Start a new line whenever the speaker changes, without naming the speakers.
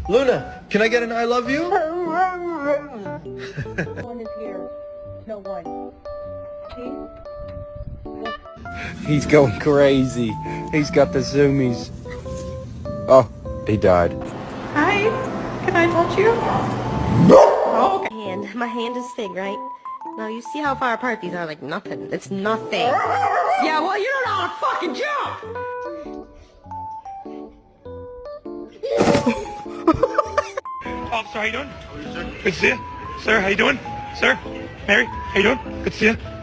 Luna, can I get an I love you?
One is here. No one.
He's going crazy. He's got the zoomies. Oh, he died.
Hi, can I touch you? Oh, okay.
My hand is big, right? Now you see how far apart these are, like nothing. It's nothing.
Yeah, well, you don't know how to fucking jump!
Officer, how you doing? Good to see you. Sir, how you doing? Sir? Mary, how you doing? Good to see you.